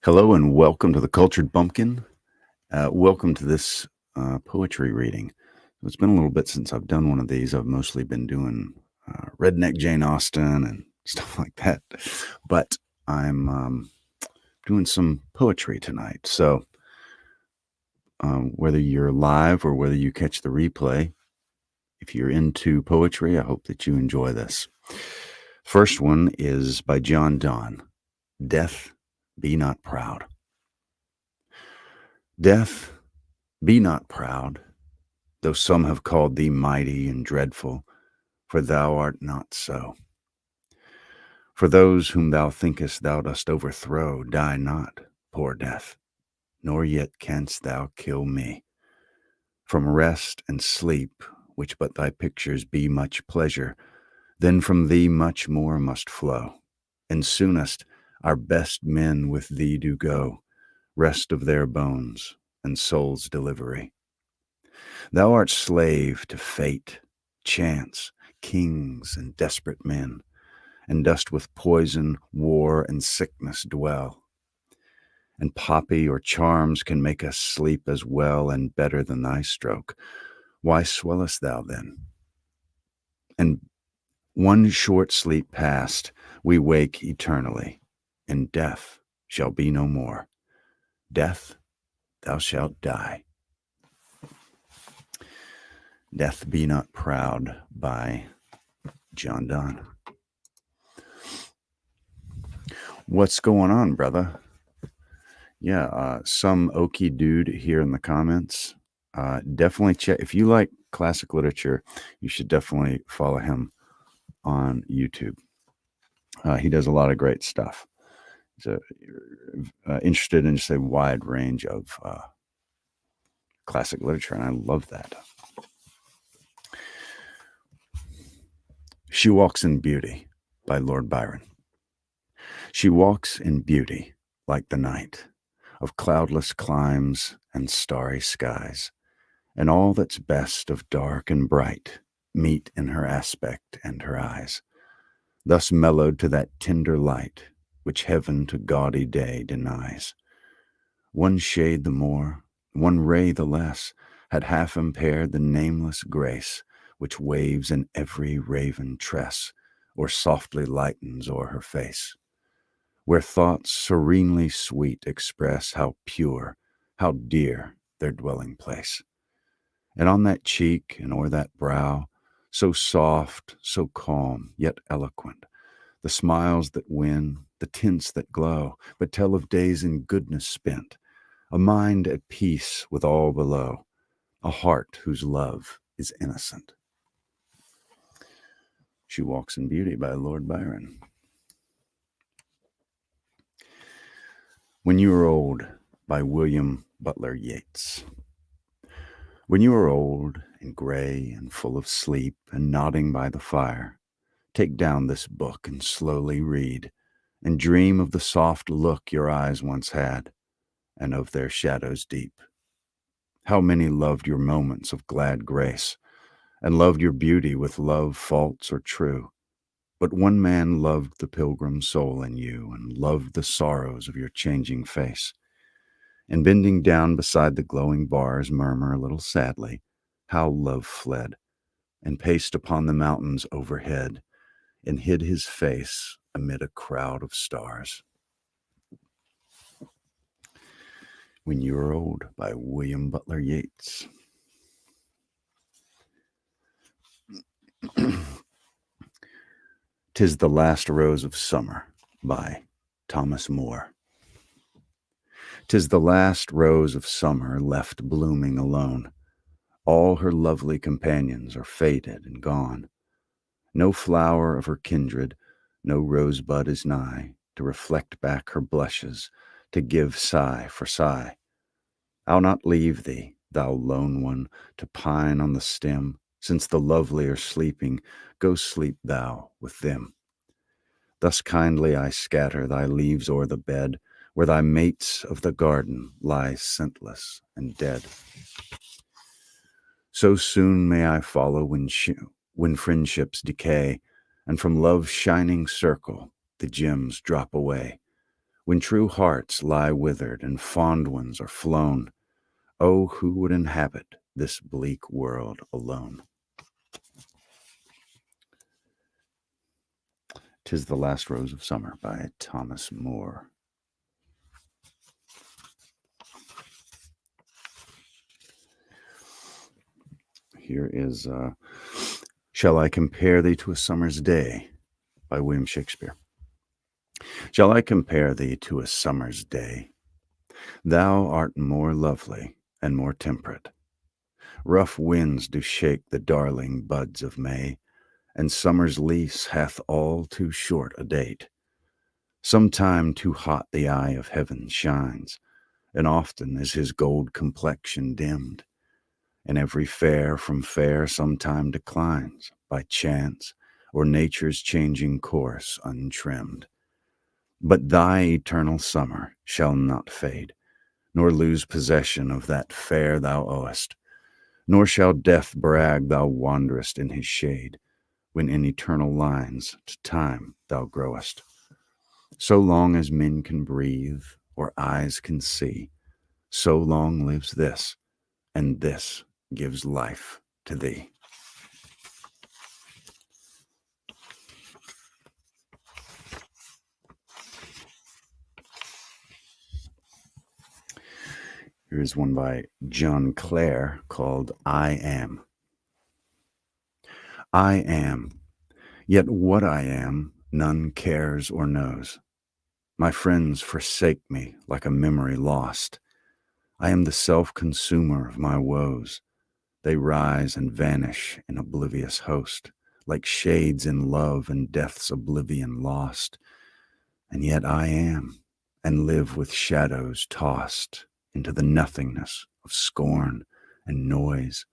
Hello and welcome to the Cultured Bumpkin. Welcome to this poetry reading. It's been a little bit since I've done one of these. I've mostly been doing redneck Jane Austen and stuff like that, but I'm doing some poetry tonight. So whether you're live or whether you catch the replay, if you're into poetry, I hope that you enjoy this. First one is by John Donne. Death, be not proud. Death, be not proud, though some have called thee mighty and dreadful, for thou art not so. For those whom thou thinkest thou dost overthrow die not, poor death, nor yet canst thou kill me. From rest and sleep, which but thy pictures be much pleasure, then from thee much more must flow, and soonest our best men with thee do go, rest of their bones and soul's delivery. Thou art slave to fate, chance, kings, and desperate men, and dost with poison, war, and sickness dwell. And poppy or charms can make us sleep as well and better than thy stroke. Why swellest thou then? And one short sleep past, we wake eternally, and death shall be no more. Death, thou shalt die. Death Be Not Proud by John Donne. What's going on, brother? Yeah, some okie dude here in the comments. Definitely check. If you like classic literature, you should definitely follow him on YouTube. He does a lot of great stuff. He's interested in just a wide range of classic literature, and I love that. She Walks in Beauty by Lord Byron. She walks in beauty like the night of cloudless climes and starry skies, and all that's best of dark and bright meet in her aspect and her eyes, thus mellowed to that tender light which heaven to gaudy day denies. One shade the more, one ray the less, had half impaired the nameless grace which waves in every raven tress, or softly lightens o'er her face, where thoughts serenely sweet express how pure, how dear their dwelling place. And on that cheek and o'er that brow, so soft, so calm, yet eloquent, the smiles that win, the tints that glow, but tell of days in goodness spent, a mind at peace with all below, a heart whose love is innocent. She Walks in Beauty by Lord Byron. When You Are Old by William Butler Yeats. When you are old and gray and full of sleep and nodding by the fire, take down this book and slowly read, and dream of the soft look your eyes once had, and of their shadows deep. How many loved your moments of glad grace, and loved your beauty with love false or true. But one man loved the pilgrim soul in you, and loved the sorrows of your changing face, and bending down beside the glowing bars murmur a little sadly how love fled, and paced upon the mountains overhead, and hid his face amid a crowd of stars. When You Are Old by William Butler Yeats. "'Tis the Last Rose of Summer by Thomas Moore. 'Tis the last rose of summer left blooming alone. All her lovely companions are faded and gone. No flower of her kindred, no rosebud is nigh, to reflect back her blushes, to give sigh for sigh. I'll not leave thee, thou lone one, to pine on the stem. Since the lovely are sleeping, go sleep thou with them. Thus kindly I scatter thy leaves o'er the bed, where thy mates of the garden lie scentless and dead. So soon may I follow when friendships decay, and from love's shining circle the gems drop away, when true hearts lie withered and fond ones are flown, oh, who would inhabit this bleak world alone? 'Tis the Last Rose of Summer by Thomas Moore. Here is Shall I Compare Thee to a Summer's Day by William Shakespeare. Shall I compare thee to a summer's day? Thou art more lovely and more temperate. Rough winds do shake the darling buds of May, and summer's lease hath all too short a date. Sometime too hot the eye of heaven shines, and often is his gold complexion dimmed, and every fair from fair sometime declines by chance or nature's changing course untrimmed. But thy eternal summer shall not fade, nor lose possession of that fair thou owest, nor shall death brag thou wanderest in his shade, when in eternal lines to time thou growest. So long as men can breathe or eyes can see, so long lives this, and this gives life to thee. Here's one by John Clare called I Am. I am, yet what I am none cares or knows. My friends forsake me like a memory lost. I am the self-consumer of my woes. They rise and vanish in oblivious host, like shades in love and death's oblivion lost. And yet I am, and live with shadows tossed into the nothingness of scorn and noise,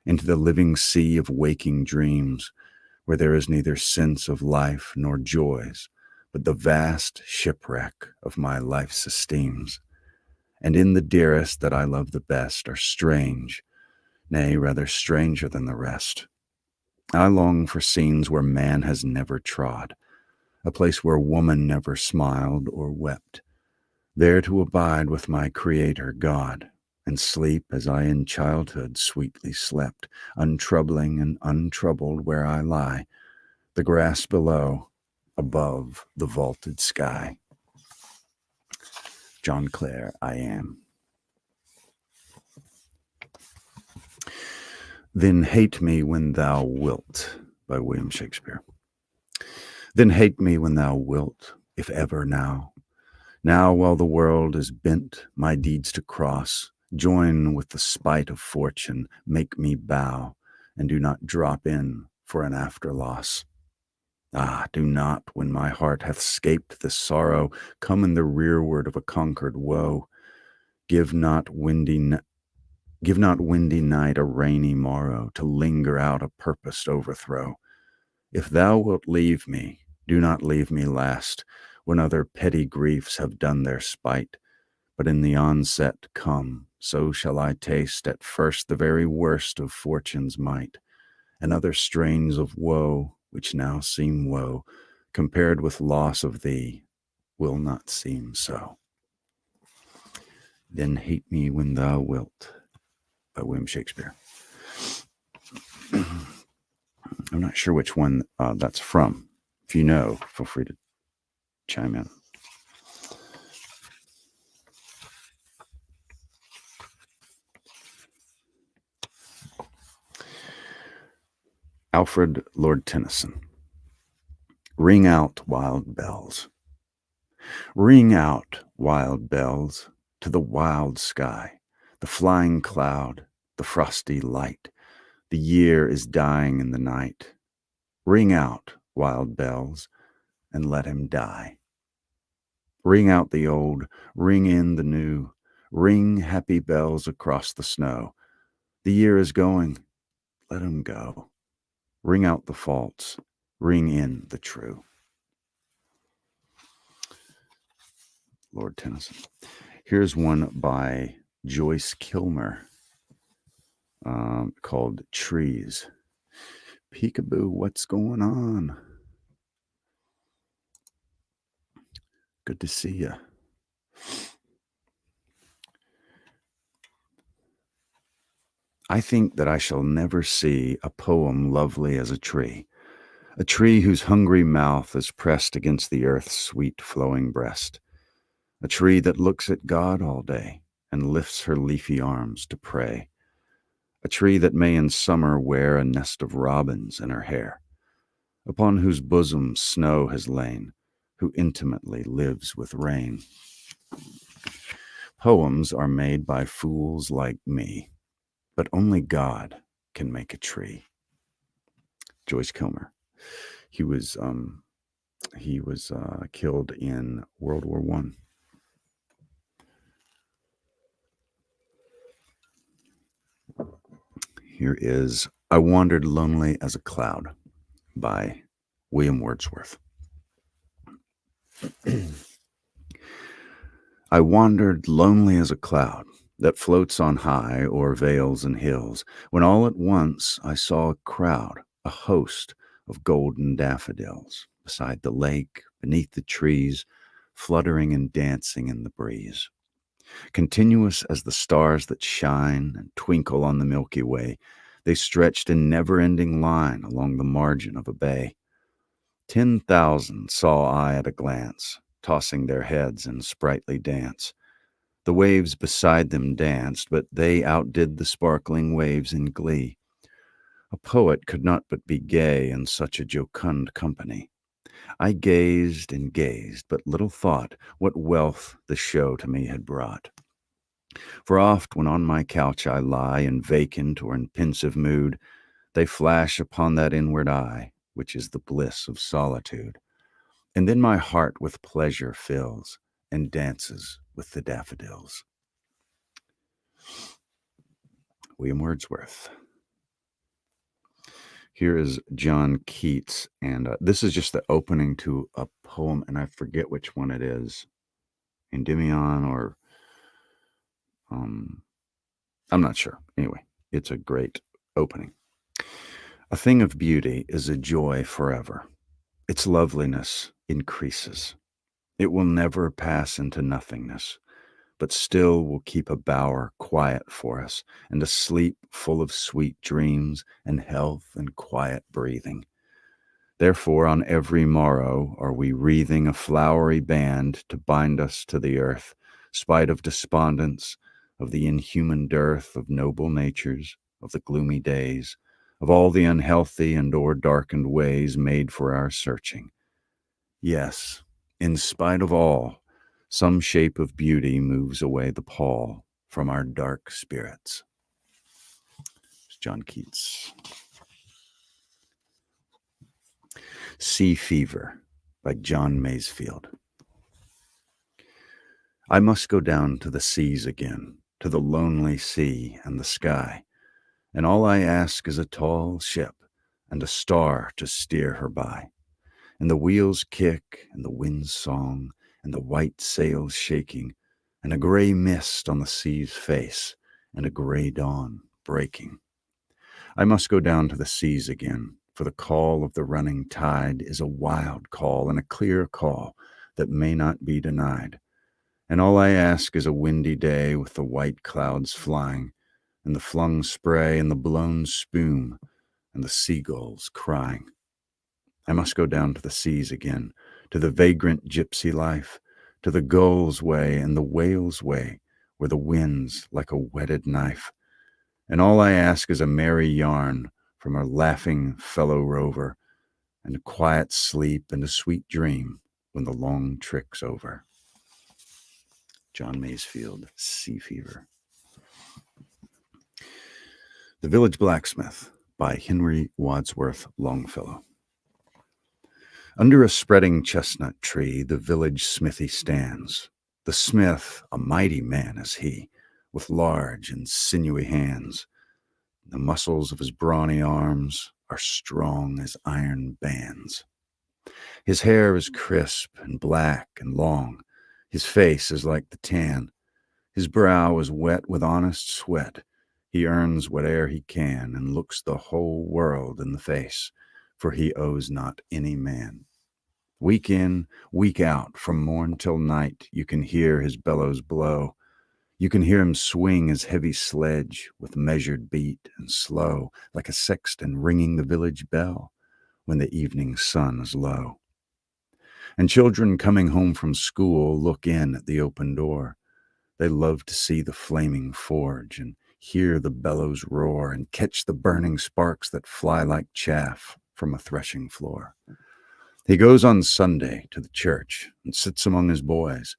into the living sea of waking dreams, where there is neither sense of life nor joys, but the vast shipwreck of my life's esteems. And in the dearest that I love the best are strange, nay, rather stranger than the rest. I long for scenes where man has never trod, a place where woman never smiled or wept, there to abide with my Creator God, and sleep as I in childhood sweetly slept, untroubling and untroubled where I lie, the grass below, above the vaulted sky. John Clare, I Am. Then Hate Me When Thou Wilt by William Shakespeare. Then hate me when thou wilt, if ever now. Now while the world is bent my deeds to cross, join with the spite of fortune, make me bow, and do not drop in for an after loss. Ah, do not, when my heart hath scaped this sorrow, come in the rearward of a conquered woe. Give not windy night a rainy morrow to linger out a purposed overthrow. If thou wilt leave me, do not leave me last, when other petty griefs have done their spite, but in the onset come, so shall I taste at first the very worst of fortune's might, and other strains of woe, which now seem woe, compared with loss of thee, will not seem so. Then Hate Me When Thou Wilt by William Shakespeare. I'm not sure which one that's from. If you know, feel free to chime in. Alfred Lord Tennyson. Ring out, wild bells. Ring out, wild bells, to the wild sky, the flying cloud, the frosty light. The year is dying in the night. Ring out, wild bells, and let him die. Ring out the old, ring in the new. Ring happy bells across the snow. The year is going, let him go. Ring out the false, ring in the true. Lord Tennyson. Here's one by Joyce Kilmer called Trees. Peekaboo, what's going on? Good to see you. I think that I shall never see a poem lovely as a tree whose hungry mouth is pressed against the earth's sweet flowing breast, a tree that looks at God all day and lifts her leafy arms to pray, a tree that may in summer wear a nest of robins in her hair, upon whose bosom snow has lain, who intimately lives with rain. Poems are made by fools like me, but only God can make a tree. Joyce Kilmer. He was killed in World War One. Here is "I Wandered Lonely as a Cloud" by William Wordsworth. I wandered lonely as a cloud that floats on high o'er vales and hills, when all at once I saw a crowd, a host of golden daffodils, beside the lake, beneath the trees, fluttering and dancing in the breeze. Continuous as the stars that shine and twinkle on the Milky Way, they stretched in never-ending line along the margin of a bay. 10,000 saw I at a glance, tossing their heads in sprightly dance. The waves beside them danced, but they outdid the sparkling waves in glee. A poet could not but be gay in such a jocund company. I gazed and gazed, but little thought what wealth the show to me had brought. For oft, when on my couch I lie in vacant or in pensive mood, they flash upon that inward eye, which is the bliss of solitude. And then my heart with pleasure fills and dances with the daffodils. William Wordsworth. Here is John Keats, and this is just the opening to a poem, and I forget which one it is, Endymion or I'm not sure. Anyway, it's a great opening. A thing of beauty is a joy forever. Its loveliness increases. It will never pass into nothingness, but still will keep a bower quiet for us, and a sleep full of sweet dreams and health and quiet breathing. Therefore, on every morrow are we wreathing a flowery band to bind us to the earth, spite of despondence, of the inhuman dearth of noble natures, of the gloomy days, of all the unhealthy and or darkened ways made for our searching. Yes, in spite of all, some shape of beauty moves away the pall from our dark spirits. It's John Keats. Sea Fever by John Masefield. I must go down to the seas again, to the lonely sea and the sky, and all I ask is a tall ship and a star to steer her by, and the wheels kick and the wind's song and the white sails shaking, and a gray mist on the sea's face and a gray dawn breaking. I must go down to the seas again, for the call of the running tide is a wild call and a clear call that may not be denied. And all I ask is a windy day with the white clouds flying, and the flung spray and the blown spume, and the seagulls crying. I must go down to the seas again, to the vagrant gypsy life, to the gull's way and the whale's way, where the wind's like a whetted knife. And all I ask is a merry yarn from a laughing fellow rover, and a quiet sleep and a sweet dream when the long trick's over. John Masefield, Sea Fever. The Village Blacksmith by Henry Wadsworth Longfellow. Under a spreading chestnut tree, the village smithy stands. The smith, a mighty man is he, with large and sinewy hands. The muscles of his brawny arms are strong as iron bands. His hair is crisp and black and long. His face is like the tan. His brow is wet with honest sweat. He earns whate'er he can and looks the whole world in the face, for he owes not any man. Week in, week out, from morn till night, you can hear his bellows blow. You can hear him swing his heavy sledge with measured beat and slow, like a sexton ringing the village bell when the evening sun is low. And children coming home from school look in at the open door. They love to see the flaming forge and hear the bellows roar and catch the burning sparks that fly like chaff from a threshing floor. He goes on Sunday to the church and sits among his boys.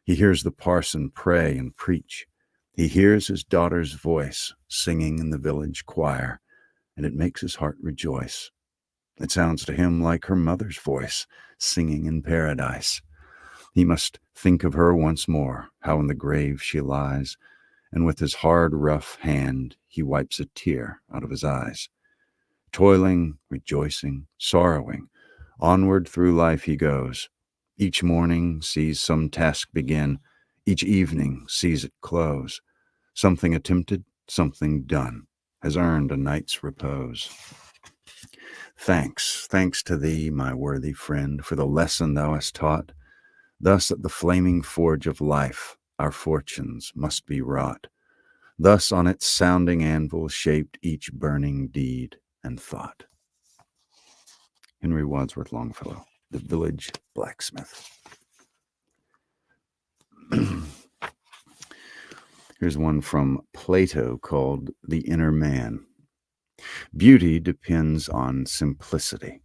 He hears the parson pray and preach. He hears his daughter's voice singing in the village choir, and it makes his heart rejoice. It sounds to him like her mother's voice singing in paradise. He must think of her once more, how in the grave she lies, and with his hard, rough hand he wipes a tear out of his eyes. Toiling, rejoicing, sorrowing, onward through life he goes. Each morning sees some task begin, each evening sees it close. Something attempted, something done, has earned a night's repose. Thanks to thee, my worthy friend, for the lesson thou hast taught. Thus at the flaming forge of life our fortunes must be wrought. Thus on its sounding anvil shaped each burning deed and thought. Henry Wadsworth Longfellow, The Village Blacksmith. Here's one from Plato called The Inner Man. Beauty depends on simplicity.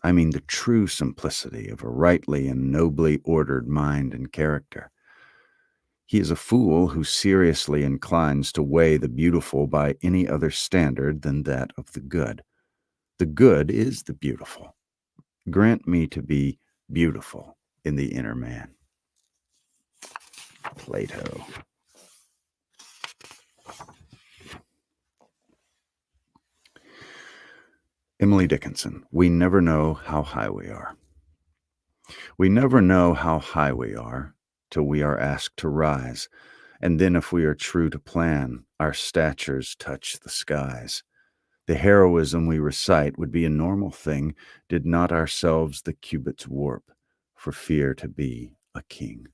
I mean the true simplicity of a rightly and nobly ordered mind and character. He is a fool who seriously inclines to weigh the beautiful by any other standard than that of the good. The good is the beautiful. Grant me to be beautiful in the inner man. Plato. Emily Dickinson. We never know how high we are. We never know how high we are till we are asked to rise, and then if we are true to plan, our statures touch the skies. The heroism we recite would be a normal thing did not ourselves the cubits warp for fear to be a king.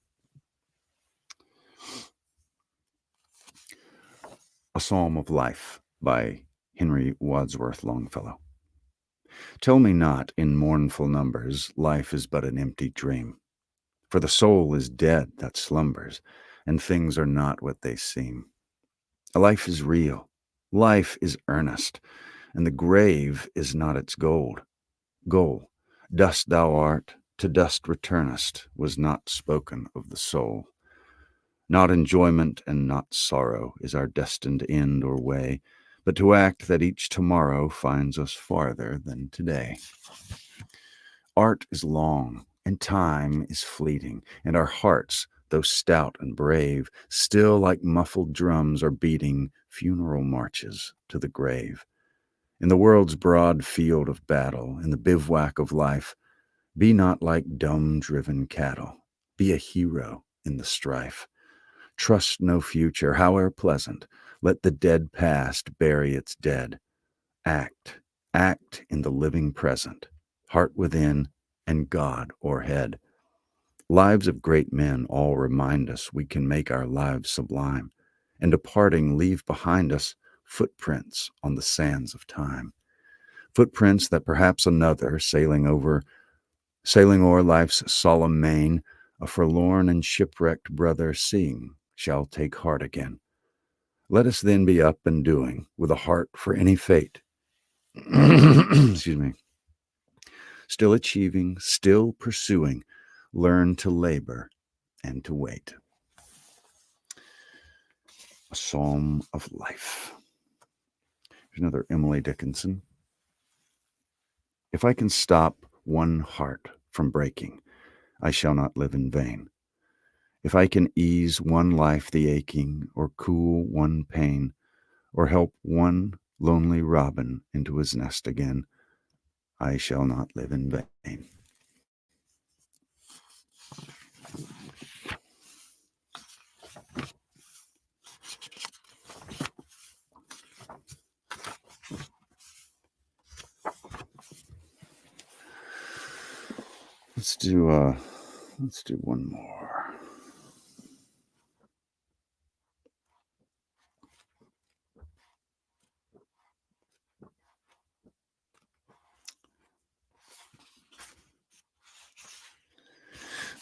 A Psalm of Life by Henry Wadsworth Longfellow. Tell me not in mournful numbers, life is but an empty dream. For the soul is dead that slumbers, and things are not what they seem. Life is real, life is earnest, and the grave is not its goal. Dust thou art, to dust returnest, was not spoken of the soul. Not enjoyment and not sorrow is our destined end or way, but to act that each tomorrow finds us farther than today. Art is long, and time is fleeting, and our hearts, though stout and brave, still like muffled drums are beating funeral marches to the grave. In the world's broad field of battle, in the bivouac of life, be not like dumb-driven cattle. Be a hero in the strife. Trust no future, howe'er pleasant. Let the dead past bury its dead. Act in the living present, heart within and God o'erhead. Lives of great men all remind us we can make our lives sublime, and departing leave behind us footprints on the sands of time. Footprints that perhaps another, sailing o'er life's solemn main, a forlorn and shipwrecked brother seeing, shall take heart again. Let us then be up and doing, with a heart for any fate. Excuse me. Still achieving, still pursuing, learn to labor and to wait. A Psalm of Life. Here's another Emily Dickinson. If I can stop one heart from breaking, I shall not live in vain. If I can ease one life the aching, or cool one pain, or help one lonely robin into his nest again, I shall not live in vain. Let's do one more.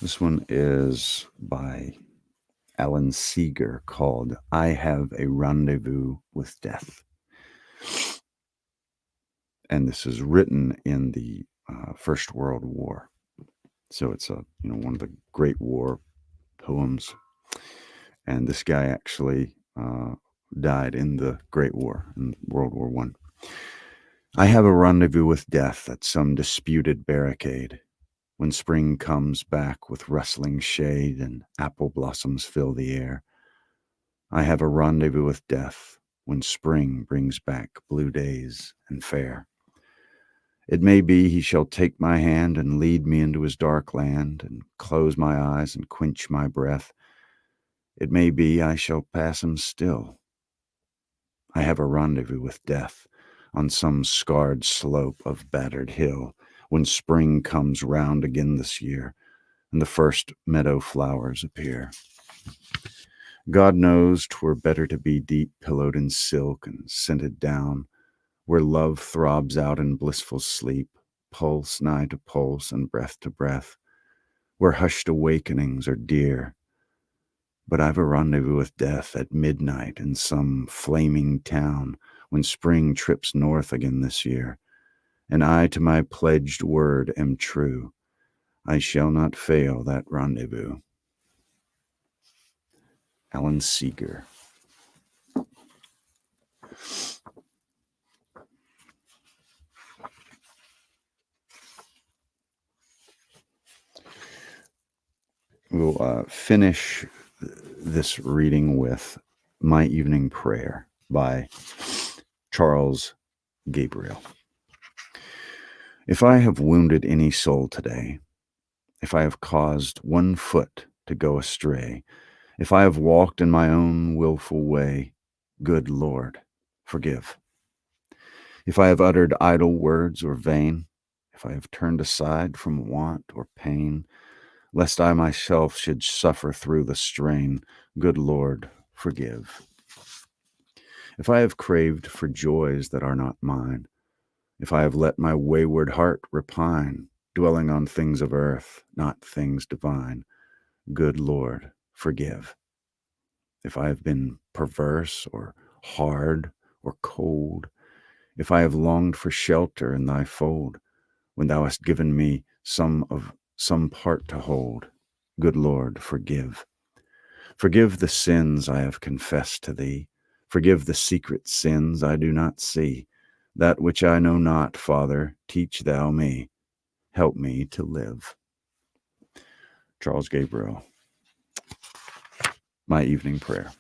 This one is by Alan Seeger, called I Have a Rendezvous with Death. And this is written in the First World War. So it's one of the Great War poems. And this guy actually died in the Great War, in World War One. I have a rendezvous with death at some disputed barricade. When spring comes back with rustling shade and apple blossoms fill the air, I have a rendezvous with death when spring brings back blue days and fair. It may be he shall take my hand and lead me into his dark land and close my eyes and quench my breath. It may be I shall pass him still. I have a rendezvous with death on some scarred slope of battered hill when spring comes round again this year and the first meadow flowers appear. God knows 'twere better to be deep pillowed in silk and scented down, where love throbs out in blissful sleep, pulse nigh to pulse and breath to breath, where hushed awakenings are dear. But I've a rendezvous with death at midnight in some flaming town when spring trips north again this year, and I to my pledged word am true. I shall not fail that rendezvous. Alan Seeger. We'll finish this reading with My Evening Prayer by Charles Gabriel. If I have wounded any soul today, if I have caused one foot to go astray, if I have walked in my own willful way, good Lord, forgive. If I have uttered idle words or vain, if I have turned aside from want or pain, lest I myself should suffer through the strain, good Lord, forgive. If I have craved for joys that are not mine, if I have let my wayward heart repine, dwelling on things of earth, not things divine, good Lord, forgive. If I have been perverse or hard or cold, if I have longed for shelter in thy fold, when thou hast given me some part to hold, good Lord, forgive. Forgive the sins I have confessed to thee. Forgive the secret sins I do not see. That which I know not, Father, teach thou me. Help me to live. Charles Gabriel. My Evening Prayer.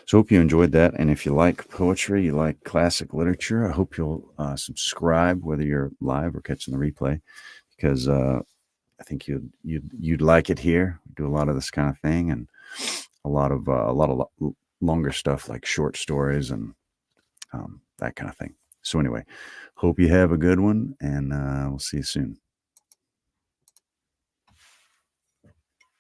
So hope you enjoyed that. And if you like poetry, you like classic literature, I hope you'll subscribe, whether you're live or catching the replay, because I think you'd like it here. We do a lot of this kind of thing, and a lot of longer stuff like short stories and that kind of thing. So anyway, hope you have a good one, and we'll see you soon.